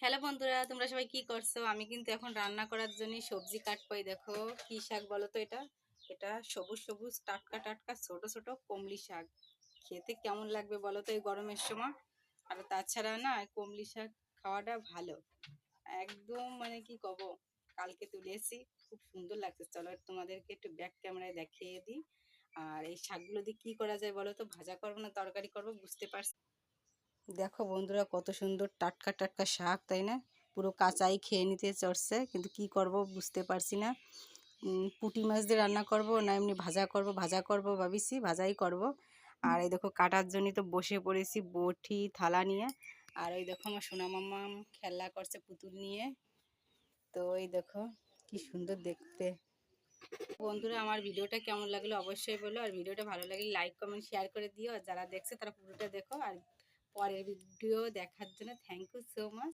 Hello বন্ধুরা, তোমরা সবাই কি করছো? আমি কিন্তু এখন রান্না করার জন্য সবজি কাটবো। এই দেখো কি শাক বলো তো এটা? এটা সবুজ সবুজ টাটকা টাটকা ছোট ছোট কমলি শাক। খেতে কেমন লাগবে বলো তো এই গরমের সময়? আর তাছাড়া না কমলি শাক খাওয়াটা ভালো। একদম মানে কি কব, কালকে তুলে এসেছি, খুব সুন্দর লাগছে। চলো তোমাদেরকে একটু ব্যাক ক্যামেরায় দেখিয়ে দিই। আর এই শাকগুলো দিয়ে কি করা যায় বলো তো? ভাজা করবো না তরকারি করবো বুঝতে পারছি। দেখো বন্ধুরা, কত সুন্দর টাটকা টাটকা শাক, তাই না? পুরো কাঁচাই খেয়ে নিতে চড়ছে, কিন্তু কি করব বুঝতে পারছি না। পুঁটি মাছ দিয়ে রান্না করব না এমনি ভাজা করব। ভাজা করব ভাবিছি, ভাজাই করব। আর এই দেখো কাটার জন্য তো বসে পড়েছি বটি থালা নিয়ে। আর ওই দেখো আমার সোনা মামা খেলা করছে পুতুল নিয়ে। তো এই দেখো কি সুন্দর দেখতে। বন্ধুরা, আমার ভিডিওটা কেমন লাগলো অবশ্যই বলো। আর ভিডিওটা ভালো লাগলে লাইক কমেন্ট শেয়ার করে দিও। আর যারা দেখছে তারা পুরোটা দেখো। আর পরের ভিডিও দেখার জন্য থ্যাংক ইউ সো মাচ।